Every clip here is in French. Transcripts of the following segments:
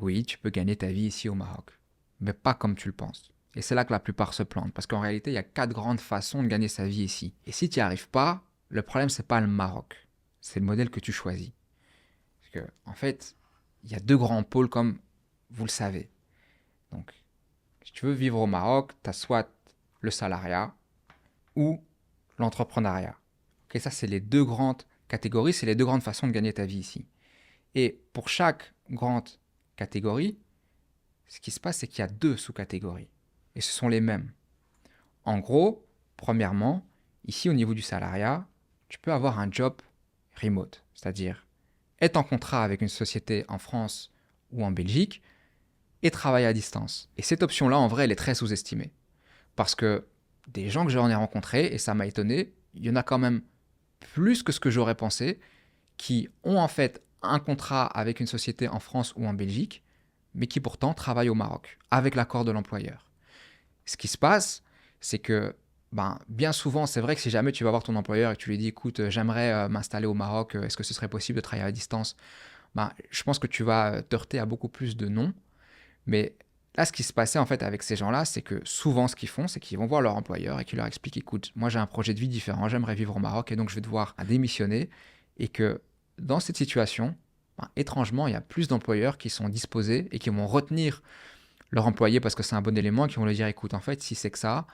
Oui, tu peux gagner ta vie ici au Maroc, mais pas comme tu le penses. Et c'est là que la plupart se plantent, parce qu'en réalité, il y a 4 grandes façons de gagner sa vie ici. Et si tu n'y arrives pas, le problème, c'est pas le Maroc, c'est le modèle que tu choisis. Parce que, en fait, il y a 2 grands pôles comme vous le savez. Donc, si tu veux vivre au Maroc, tu as soit le salariat ou l'entrepreneuriat. Ok, ça, c'est les 2 grandes catégories, c'est les 2 grandes façons de gagner ta vie ici. Et pour chaque grande catégorie, ce qui se passe, c'est qu'il y a 2 sous-catégories. Et ce sont les mêmes. En gros, premièrement, ici au niveau du salariat, tu peux avoir un job remote, c'est-à-dire être en contrat avec une société en France ou en Belgique et travailler à distance. Et cette option-là, en vrai, elle est très sous-estimée. Parce que des gens que j'en ai rencontrés, et ça m'a étonné, il y en a quand même plus que ce que j'aurais pensé, qui ont en fait un contrat avec une société en France ou en Belgique, mais qui pourtant travaillent au Maroc, avec l'accord de l'employeur. Ce qui se passe, c'est que bien souvent, c'est vrai que si jamais tu vas voir ton employeur et que tu lui dis, écoute, j'aimerais m'installer au Maroc, est-ce que ce serait possible de travailler à distance? Je pense que tu vas te heurter à beaucoup plus de non. Mais là, ce qui se passait en fait avec ces gens-là, c'est que souvent, ce qu'ils font, c'est qu'ils vont voir leur employeur et qu'ils leur expliquent, écoute, moi j'ai un projet de vie différent, j'aimerais vivre au Maroc et donc je vais devoir démissionner. Et que dans cette situation, étrangement, il y a plus d'employeurs qui sont disposés et qui vont retenir leur employé parce que c'est un bon élément, qui vont lui dire, écoute, en fait, si c'est que ça,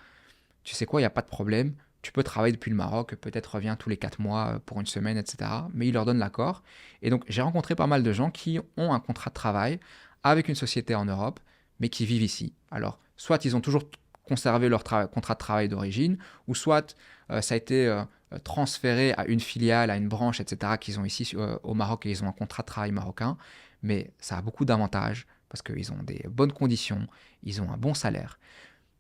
tu sais quoi, il n'y a pas de problème, tu peux travailler depuis le Maroc, peut-être reviens tous les 4 mois pour une semaine, etc. Mais ils leur donnent l'accord. Et donc, j'ai rencontré pas mal de gens qui ont un contrat de travail avec une société en Europe, mais qui vivent ici. Alors, soit ils ont toujours conservé leur contrat de travail d'origine, ou soit ça a été transféré à une filiale, à une branche, etc., qu'ils ont ici au Maroc et ils ont un contrat de travail marocain. Mais ça a beaucoup d'avantages parce qu'ils ont des bonnes conditions, ils ont un bon salaire.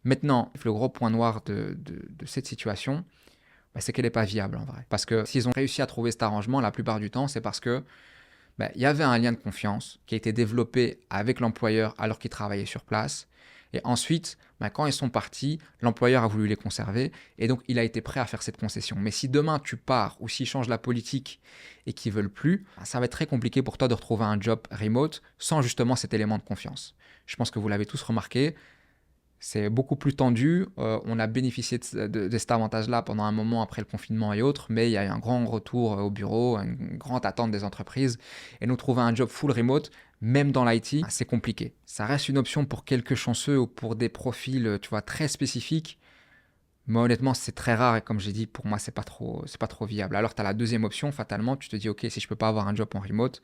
Maintenant, le gros point noir de cette situation, c'est qu'elle n'est pas viable en vrai. Parce que s'ils ont réussi à trouver cet arrangement, la plupart du temps, c'est parce que il y avait un lien de confiance qui a été développé avec l'employeur alors qu'ils travaillaient sur place. Et ensuite, quand ils sont partis, l'employeur a voulu les conserver et donc il a été prêt à faire cette concession. Mais si demain tu pars ou s'ils changent la politique et qu'ils veulent plus, ça va être très compliqué pour toi de retrouver un job remote sans justement cet élément de confiance. Je pense que vous l'avez tous remarqué, c'est beaucoup plus tendu. On a bénéficié de cet avantage-là pendant un moment après le confinement et autres, mais il y a eu un grand retour au bureau, une grande attente des entreprises. Et nous trouver un job full remote, même dans l'IT, c'est compliqué. Ça reste une option pour quelques chanceux ou pour des profils, tu vois, très spécifiques. Mais honnêtement, c'est très rare et comme j'ai dit, pour moi, c'est pas trop viable. Alors, tu as la deuxième option, fatalement, tu te dis, ok, si je peux pas avoir un job en remote,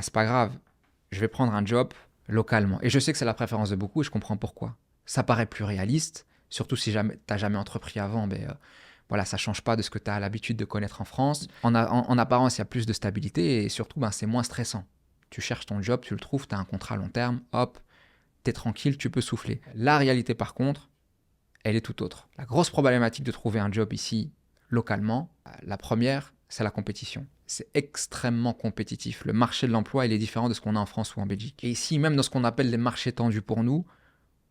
c'est pas grave, je vais prendre un job localement. Et je sais que c'est la préférence de beaucoup et je comprends pourquoi. Ça paraît plus réaliste, surtout si jamais, tu n'as jamais entrepris avant, voilà, ça ne change pas de ce que tu as l'habitude de connaître en France. En apparence, il y a plus de stabilité et surtout, c'est moins stressant. Tu cherches ton job, tu le trouves, tu as un contrat à long terme, hop, tu es tranquille, tu peux souffler. La réalité, par contre, elle est tout autre. La grosse problématique de trouver un job ici, localement, la première, c'est la compétition. C'est extrêmement compétitif. Le marché de l'emploi, il est différent de ce qu'on a en France ou en Belgique. Et ici, même dans ce qu'on appelle les marchés tendus pour nous,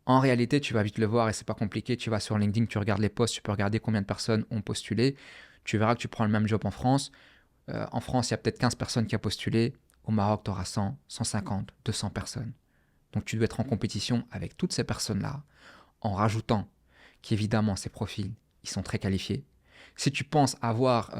en réalité, tu vas vite le voir et c'est pas compliqué. Tu vas sur LinkedIn, tu regardes les posts, tu peux regarder combien de personnes ont postulé. Tu verras que tu prends le même job en France. En France, il y a peut-être 15 personnes qui ont postulé. Au Maroc, tu auras 100, 150, 200 personnes. Donc tu dois être en compétition avec toutes ces personnes-là, en rajoutant qu'évidemment, ces profils, ils sont très qualifiés. Si tu penses avoir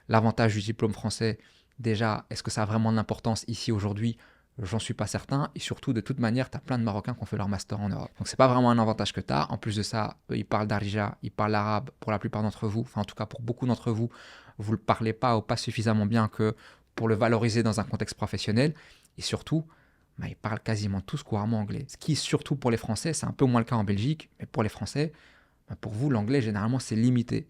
l'avantage du diplôme français, déjà, est-ce que ça a vraiment de l'importance ici aujourd'hui? J'en suis pas certain. Et surtout, de toute manière, tu as plein de Marocains qui ont fait leur master en Europe. Donc, c'est pas vraiment un avantage que tu as. En plus de ça, eux, ils parlent darija, ils parlent l'arabe pour la plupart d'entre vous. Enfin, en tout cas, pour beaucoup d'entre vous, vous le parlez pas ou pas suffisamment bien que pour le valoriser dans un contexte professionnel. Et surtout, ils parlent quasiment tous couramment anglais. Ce qui, surtout pour les Français, c'est un peu moins le cas en Belgique, mais pour les Français, pour vous, l'anglais, généralement, c'est limité.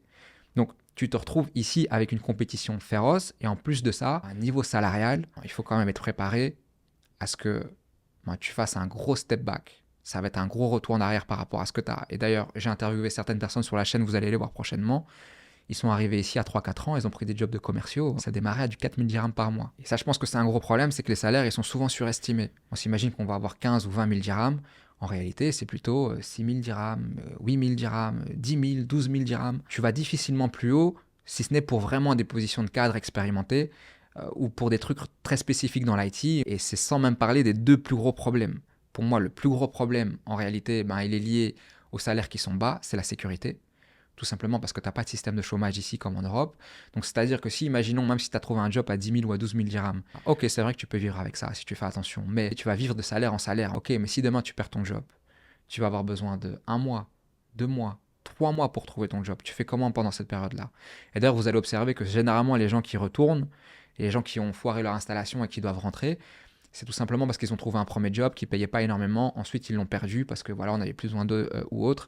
Donc, tu te retrouves ici avec une compétition féroce et en plus de ça, à un niveau salarial, il faut quand même être préparé à ce que tu fasses un gros step back. Ça va être un gros retour en arrière par rapport à ce que tu as. Et d'ailleurs, j'ai interviewé certaines personnes sur la chaîne, vous allez les voir prochainement. Ils sont arrivés ici à 3-4 ans, ils ont pris des jobs de commerciaux. Ça démarrait à du 4000 dirhams par mois. Et ça, je pense que c'est un gros problème, c'est que les salaires, ils sont souvent surestimés. On s'imagine qu'on va avoir 15 ou 20 000 dirhams. En réalité, c'est plutôt 6 000 dirhams, 8 000 dirhams, 10 000, 12 000 dirhams. Tu vas difficilement plus haut, si ce n'est pour vraiment des positions de cadre expérimentés, ou pour des trucs très spécifiques dans l'IT. Et c'est sans même parler des deux plus gros problèmes. Pour moi, le plus gros problème, en réalité, il est lié aux salaires qui sont bas, c'est la sécurité. Tout simplement parce que tu n'as pas de système de chômage ici comme en Europe. Donc, c'est-à-dire que si, imaginons, même si tu as trouvé un job à 10 000 ou à 12 000 dirhams, ok, c'est vrai que tu peux vivre avec ça si tu fais attention, mais tu vas vivre de salaire en salaire. Ok, mais si demain tu perds ton job, tu vas avoir besoin de 1 mois, 2 mois, 3 mois pour trouver ton job. Tu fais comment pendant cette période-là? Et d'ailleurs, vous allez observer que généralement, les gens qui retournent, et les gens qui ont foiré leur installation et qui doivent rentrer, c'est tout simplement parce qu'ils ont trouvé un premier job qui ne payait pas énormément. Ensuite, ils l'ont perdu parce que voilà, on avait plus besoin d'eux ou autre.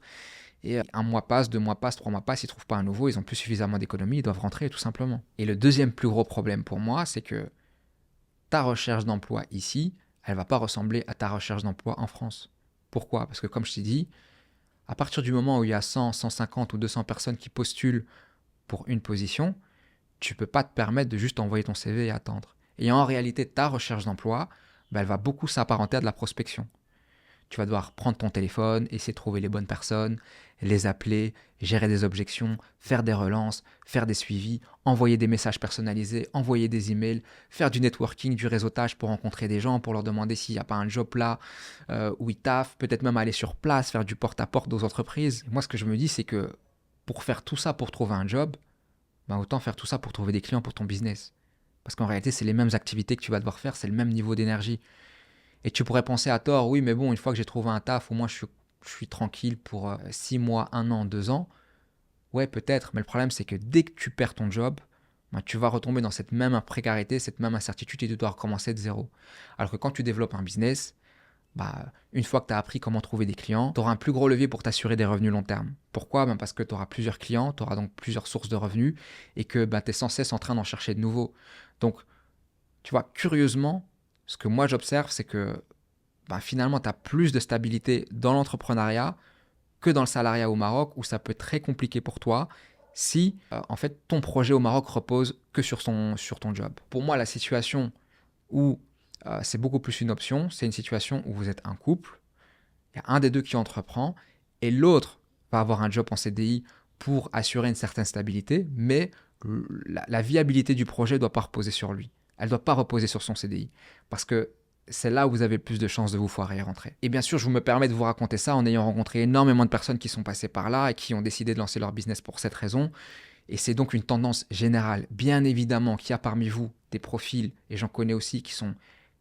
Et 1 mois passe, 2 mois passe, 3 mois passe, ils ne trouvent pas un nouveau, ils n'ont plus suffisamment d'économies, ils doivent rentrer tout simplement. Et le deuxième plus gros problème pour moi, c'est que ta recherche d'emploi ici, elle ne va pas ressembler à ta recherche d'emploi en France. Pourquoi? Parce que comme je t'ai dit, à partir du moment où il y a 100, 150 ou 200 personnes qui postulent pour une position, tu ne peux pas te permettre de juste envoyer ton CV et attendre. Et en réalité, ta recherche d'emploi, elle va beaucoup s'apparenter à de la prospection. Tu vas devoir prendre ton téléphone, essayer de trouver les bonnes personnes, les appeler, gérer des objections, faire des relances, faire des suivis, envoyer des messages personnalisés, envoyer des emails, faire du networking, du réseautage pour rencontrer des gens, pour leur demander s'il n'y a pas un job là où ils taffent, peut-être même aller sur place, faire du porte-à-porte aux entreprises. Et moi, ce que je me dis, c'est que pour faire tout ça, pour trouver un job, autant faire tout ça pour trouver des clients pour ton business. Parce qu'en réalité, c'est les mêmes activités que tu vas devoir faire, c'est le même niveau d'énergie. Et tu pourrais penser à tort, oui, mais bon, une fois que j'ai trouvé un taf, au moins je suis tranquille pour 6 mois, 1 an, 2 ans. Ouais, peut-être, mais le problème, c'est que dès que tu perds ton job, tu vas retomber dans cette même précarité, cette même incertitude et tu dois recommencer de zéro. Alors que quand tu développes un business, une fois que tu as appris comment trouver des clients, tu auras un plus gros levier pour t'assurer des revenus long terme. Pourquoi? Parce que tu auras plusieurs clients, tu auras donc plusieurs sources de revenus et que tu es sans cesse en train d'en chercher de nouveaux. Donc, tu vois, curieusement, ce que moi j'observe, c'est que finalement, tu as plus de stabilité dans l'entrepreneuriat que dans le salariat au Maroc, où ça peut être très compliqué pour toi si, en fait, ton projet au Maroc repose que sur ton job. Pour moi, la situation où c'est beaucoup plus une option, c'est une situation où vous êtes un couple, il y a un des deux qui entreprend, et l'autre va avoir un job en CDI pour assurer une certaine stabilité, mais la viabilité du projet ne doit pas reposer sur lui. Elle ne doit pas reposer sur son CDI. Parce que c'est là où vous avez plus de chances de vous foirer et rentrer. Et bien sûr, je me permets de vous raconter ça en ayant rencontré énormément de personnes qui sont passées par là et qui ont décidé de lancer leur business pour cette raison. Et c'est donc une tendance générale. Bien évidemment qu'il y a parmi vous des profils, et j'en connais aussi, qui sont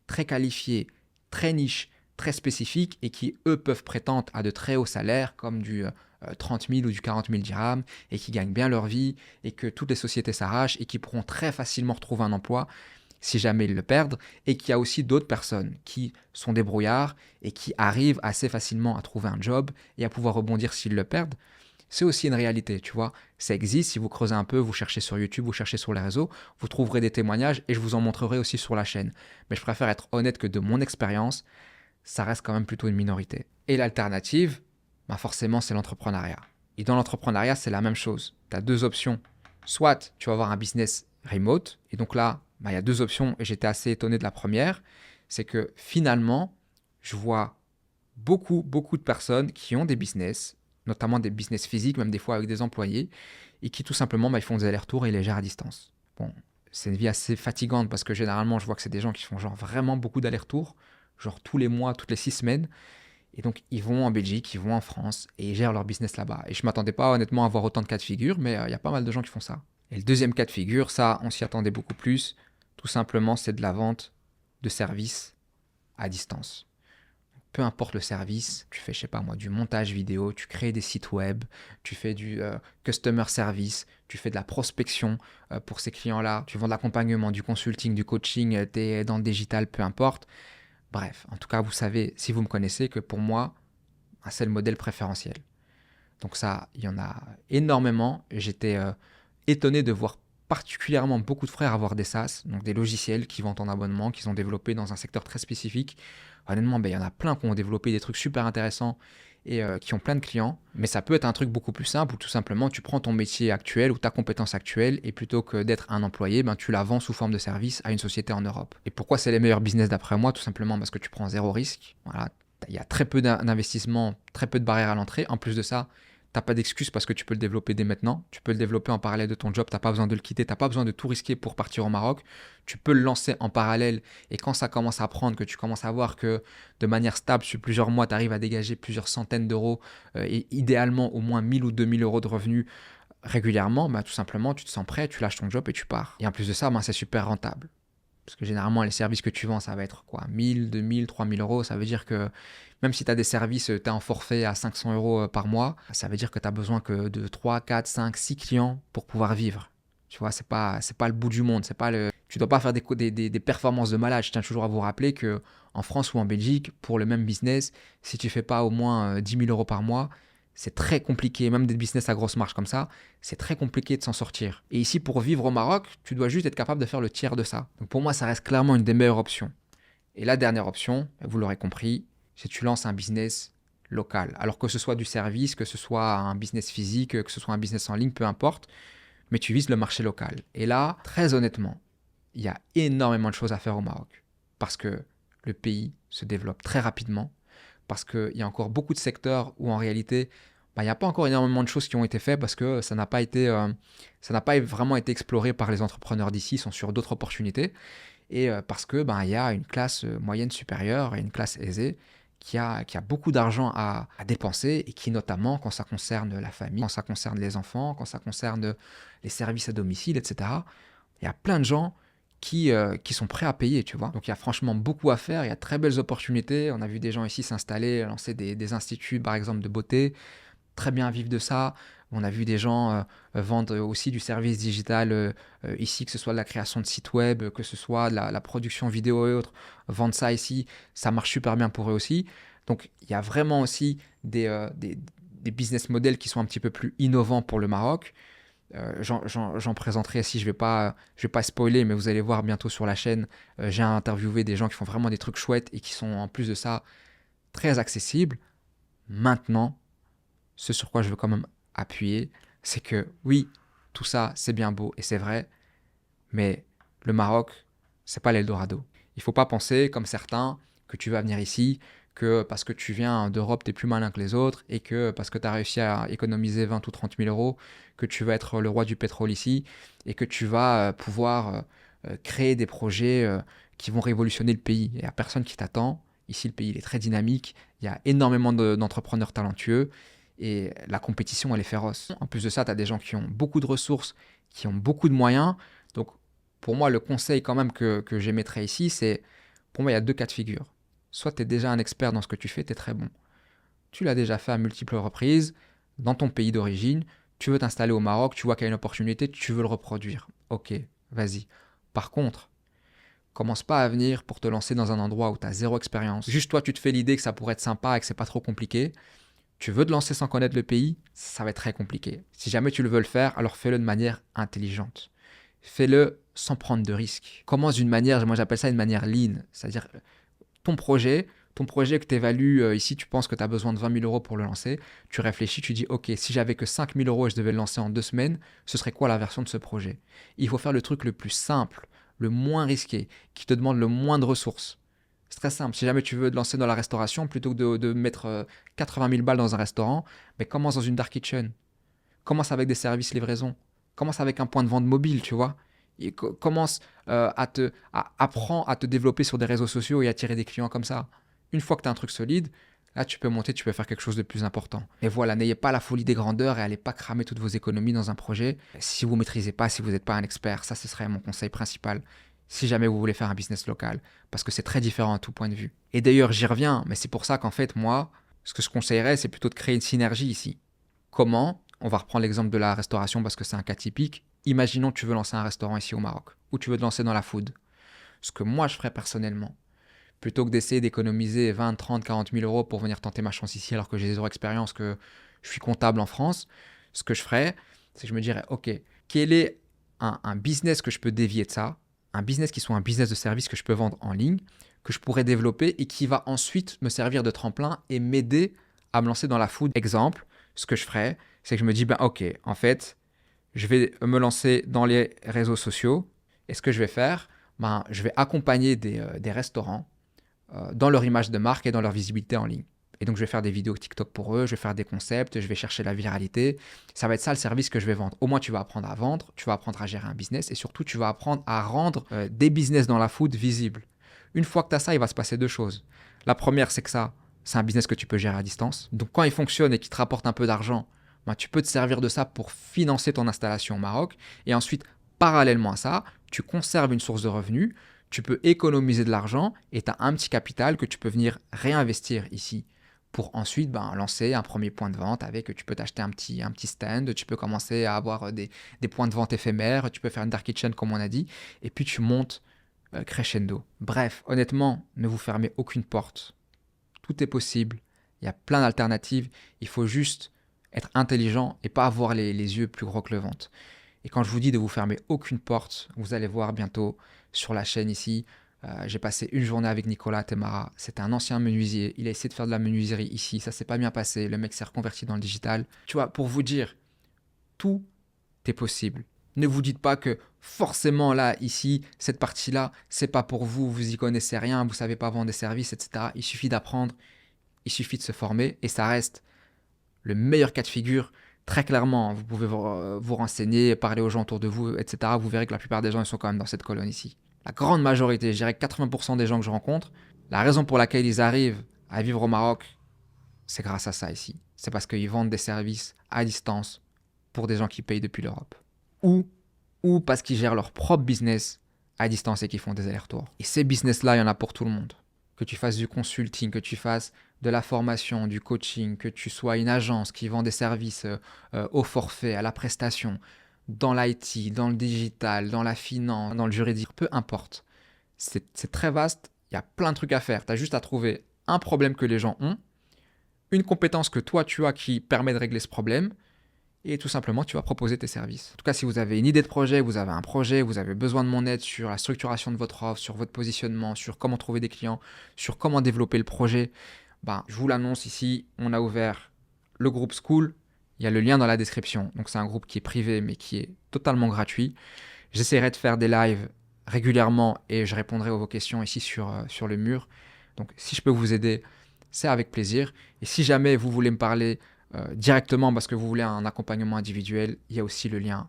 très qualifiés, très niches, très spécifiques et qui, eux, peuvent prétendre à de très hauts salaires comme du 30 000 ou du 40 000 dirhams et qui gagnent bien leur vie et que toutes les sociétés s'arrachent et qui pourront très facilement retrouver un emploi si jamais ils le perdent, et qu'il y a aussi d'autres personnes qui sont débrouillards et qui arrivent assez facilement à trouver un job et à pouvoir rebondir s'ils le perdent. C'est aussi une réalité, tu vois. Ça existe, si vous creusez un peu, vous cherchez sur YouTube, vous cherchez sur les réseaux, vous trouverez des témoignages et je vous en montrerai aussi sur la chaîne. Mais je préfère être honnête que de mon expérience, ça reste quand même plutôt une minorité. Et l'alternative, forcément, c'est l'entrepreneuriat. Et dans l'entrepreneuriat, c'est la même chose. Tu as deux options. Soit tu vas avoir un business remote, et donc là, il y a deux options, et j'étais assez étonné de la première, c'est que finalement, je vois beaucoup de personnes qui ont des business, notamment des business physiques, même des fois avec des employés, et qui tout simplement, ils font des allers-retours et ils les gèrent à distance. Bon, c'est une vie assez fatigante parce que généralement, je vois que c'est des gens qui font genre vraiment beaucoup d'allers-retours, genre tous les mois, toutes les 6 semaines, et donc ils vont en Belgique, ils vont en France, et ils gèrent leur business là-bas. Et je ne m'attendais pas honnêtement à avoir autant de cas de figure, mais il y a pas mal de gens qui font ça. Et le deuxième cas de figure, ça, on s'y attendait beaucoup plus, tout simplement, c'est de la vente de services à distance. Peu importe le service, tu fais, je sais pas moi, du montage vidéo, tu crées des sites web, tu fais du customer service, tu fais de la prospection pour ces clients-là, tu vends de l'accompagnement, du consulting, du coaching, tu es dans le digital, peu importe. Bref, en tout cas, vous savez, si vous me connaissez, que pour moi, c'est le modèle préférentiel. Donc ça, il y en a énormément. J'étais étonné de voir particulièrement beaucoup de frères avoir des SaaS, donc des logiciels qui vendent en abonnement, qu'ils ont développés dans un secteur très spécifique. Honnêtement, il y en a plein qui ont développé des trucs super intéressants et qui ont plein de clients. Mais ça peut être un truc beaucoup plus simple où tout simplement tu prends ton métier actuel ou ta compétence actuelle et plutôt que d'être un employé, tu la vends sous forme de service à une société en Europe. Et pourquoi c'est les meilleurs business d'après moi? Tout simplement parce que tu prends zéro risque. Voilà, il y a très peu d'investissement, très peu de barrières à l'entrée. En plus de ça, T'as pas d'excuse parce que tu peux le développer dès maintenant. Tu peux le développer en parallèle de ton job. T'as pas besoin de le quitter. T'as pas besoin de tout risquer pour partir au Maroc. Tu peux le lancer en parallèle. Et quand ça commence à prendre, que tu commences à voir que de manière stable, sur plusieurs mois, tu arrives à dégager plusieurs centaines d'euros et idéalement au moins 1000 ou 2000 euros de revenus régulièrement, bah, tout simplement, tu te sens prêt, tu lâches ton job et tu pars. Et en plus de ça, bah, c'est super rentable. Parce que généralement, les services que tu vends, ça va être quoi 1000, 2000, 3000 euros. Ça veut dire que même si tu as des services, tu es en forfait à 500 euros par mois, ça veut dire que tu as besoin que de 3, 4, 5, 6 clients pour pouvoir vivre. Tu vois, c'est pas le bout du monde. Tu dois pas faire des performances de malade. Je tiens toujours à vous rappeler que en France ou en Belgique, pour le même business, si tu fais pas au moins 10 000 euros par mois, c'est très compliqué. Même des business à grosse marge comme ça, c'est très compliqué de s'en sortir. Et ici, pour vivre au Maroc, tu dois juste être capable de faire le tiers de ça. Donc pour moi, ça reste clairement une des meilleures options. Et la dernière option, vous l'aurez compris, c'est que tu lances un business local. Alors que ce soit du service, que ce soit un business physique, que ce soit un business en ligne, peu importe, mais tu vises le marché local. Et là, très honnêtement, il y a énormément de choses à faire au Maroc. Parce que le pays se développe très rapidement, parce qu'il y a encore beaucoup de secteurs où en réalité, bah, il n'y a pas encore énormément de choses qui ont été faites parce que ça n'a pas vraiment été exploré par les entrepreneurs d'ici, ils sont sur d'autres opportunités. Et parce que il y a une classe moyenne supérieure et une classe aisée qui a beaucoup d'argent à dépenser et qui notamment, quand ça concerne la famille, quand ça concerne les enfants, quand ça concerne les services à domicile, etc., il y a plein de gens qui sont prêts à payer, tu vois. Donc il y a franchement beaucoup à faire, il y a de très belles opportunités. On a vu des gens ici s'installer, lancer des instituts, par exemple, de beauté, très bien vivre de ça. On a vu des gens vendre aussi du service digital ici, que ce soit de la création de sites web, que ce soit de la production vidéo et autres. Vendre ça ici, ça marche super bien pour eux aussi. Donc il y a vraiment aussi des business models qui sont un petit peu plus innovants pour le Maroc. J'en présenterai ici, je vais pas spoiler, mais vous allez voir bientôt sur la chaîne. J'ai interviewé des gens qui font vraiment des trucs chouettes et qui sont en plus de ça très accessibles. Maintenant, ce sur quoi je veux quand même appuyer, c'est que oui, tout ça, c'est bien beau et c'est vrai, mais le Maroc, c'est pas l'Eldorado. Il faut pas penser, comme certains, que tu vas venir ici, que parce que tu viens d'Europe, tu es plus malin que les autres, et que parce que tu as réussi à économiser 20 ou 30 000 euros, que tu vas être le roi du pétrole ici, et que tu vas pouvoir créer des projets qui vont révolutionner le pays. Il n'y a personne qui t'attend. Ici, le pays il est très dynamique, il y a énormément d'entrepreneurs talentueux, et la compétition, elle est féroce. En plus de ça, tu as des gens qui ont beaucoup de ressources, qui ont beaucoup de moyens. Donc, pour moi, le conseil quand même que j'émettrais ici, c'est, pour moi, il y a deux cas de figure. Soit tu es déjà un expert dans ce que tu fais, tu es très bon. Tu l'as déjà fait à multiples reprises, dans ton pays d'origine, tu veux t'installer au Maroc, tu vois qu'il y a une opportunité, tu veux le reproduire. Ok, vas-y. Par contre, commence pas à venir pour te lancer dans un endroit où tu as zéro expérience. Juste toi, tu te fais l'idée que ça pourrait être sympa et que c'est pas trop compliqué. Tu veux te lancer sans connaître le pays, ça va être très compliqué. Si jamais tu le veux le faire, alors fais-le de manière intelligente. Fais-le sans prendre de risques. Commence d'une manière, moi j'appelle ça une manière lean, c'est-à-dire ton projet que tu évalues, ici tu penses que tu as besoin de 20 000 euros pour le lancer, tu réfléchis, tu dis ok, si j'avais que 5 000 euros et je devais le lancer en 2 semaines, ce serait quoi la version de ce projet? Il faut faire le truc le plus simple, le moins risqué, qui te demande le moins de ressources. C'est très simple, si jamais tu veux te lancer dans la restauration, plutôt que de mettre 80 000 balles dans un restaurant, mais commence dans une dark kitchen, commence avec des services livraison, commence avec un point de vente mobile, tu vois. Et commence apprends à te développer sur des réseaux sociaux et attirer des clients comme ça. Une fois que tu as un truc solide, là tu peux monter, tu peux faire quelque chose de plus important. Et voilà, n'ayez pas la folie des grandeurs et allez pas cramer toutes vos économies dans un projet. Si vous ne maîtrisez pas, si vous n'êtes pas un expert, ça ce serait mon conseil principal. Si jamais vous voulez faire un business local, parce que c'est très différent à tout point de vue. Et d'ailleurs, j'y reviens, mais c'est pour ça qu'en fait, moi, ce que je conseillerais, c'est plutôt de créer une synergie ici. Comment? On va reprendre l'exemple de la restauration parce que c'est un cas typique. Imaginons que tu veux lancer un restaurant ici au Maroc, ou tu veux te lancer dans la food. Ce que moi je ferais personnellement, plutôt que d'essayer d'économiser 20, 30, 40 000 euros pour venir tenter ma chance ici alors que j'ai zéro expérience, que je suis comptable en France, ce que je ferais, c'est que je me dirais, ok, quel est un business que je peux dévier de ça, un business qui soit un business de service que je peux vendre en ligne, que je pourrais développer et qui va ensuite me servir de tremplin et m'aider à me lancer dans la food. Exemple, ce que je ferais, c'est que je me dis, ben ok, en fait, je vais me lancer dans les réseaux sociaux. Et ce que je vais faire, je vais accompagner des restaurants dans leur image de marque et dans leur visibilité en ligne. Et donc, je vais faire des vidéos TikTok pour eux, je vais faire des concepts, je vais chercher la viralité. Ça va être ça le service que je vais vendre. Au moins, tu vas apprendre à vendre, tu vas apprendre à gérer un business et surtout, tu vas apprendre à rendre des business dans la food visibles. Une fois que tu as ça, il va se passer deux choses. La première, c'est que ça, c'est un business que tu peux gérer à distance. Donc, quand il fonctionne et qu'il te rapporte un peu d'argent, ben, tu peux te servir de ça pour financer ton installation au Maroc. Et ensuite, parallèlement à ça, tu conserves une source de revenus, tu peux économiser de l'argent et tu as un petit capital que tu peux venir réinvestir ici pour ensuite lancer un premier point de vente avec, tu peux t'acheter un petit stand, tu peux commencer à avoir des points de vente éphémères, tu peux faire une dark kitchen comme on a dit, et puis tu montes crescendo. Bref, honnêtement, ne vous fermez aucune porte. Tout est possible, il y a plein d'alternatives, il faut juste être intelligent et pas avoir les yeux plus gros que le ventre. Et quand je vous dis de vous fermer aucune porte, vous allez voir bientôt sur la chaîne ici, j'ai passé une journée avec Nicolas Temara. C'était un ancien menuisier. Il a essayé de faire de la menuiserie ici. Ça s'est pas bien passé. Le mec s'est reconverti dans le digital. Tu vois, pour vous dire, tout est possible. Ne vous dites pas que forcément là, ici, cette partie-là, c'est pas pour vous. Vous y connaissez rien. Vous savez pas vendre des services, etc. Il suffit d'apprendre. Il suffit de se former et ça reste le meilleur cas de figure. Très clairement, vous pouvez vous renseigner, parler aux gens autour de vous, etc. Vous verrez que la plupart des gens ils sont quand même dans cette colonne ici. La grande majorité, je dirais 80% des gens que je rencontre, la raison pour laquelle ils arrivent à vivre au Maroc, c'est grâce à ça ici. C'est parce qu'ils vendent des services à distance pour des gens qui payent depuis l'Europe. Ou parce qu'ils gèrent leur propre business à distance et qu'ils font des allers-retours. Et ces business-là, il y en a pour tout le monde. Que tu fasses du consulting, que tu fasses de la formation, du coaching, que tu sois une agence qui vend des services au forfait, à la prestation, dans l'IT, dans le digital, dans la finance, dans le juridique, peu importe. C'est très vaste, il y a plein de trucs à faire. Tu as juste à trouver un problème que les gens ont, une compétence que toi tu as qui permet de régler ce problème, et tout simplement tu vas proposer tes services. En tout cas, si vous avez une idée de projet, vous avez un projet, vous avez besoin de mon aide sur la structuration de votre offre, sur votre positionnement, sur comment trouver des clients, sur comment développer le projet, je vous l'annonce ici, on a ouvert le groupe School. Il y a le lien dans la description. Donc c'est un groupe qui est privé mais qui est totalement gratuit. J'essaierai de faire des lives régulièrement et je répondrai à vos questions ici sur le mur. Donc si je peux vous aider, c'est avec plaisir. Et si jamais vous voulez me parler directement parce que vous voulez un accompagnement individuel, il y a aussi le lien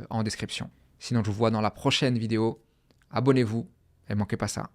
en description. Sinon, je vous vois dans la prochaine vidéo. Abonnez-vous et ne manquez pas ça.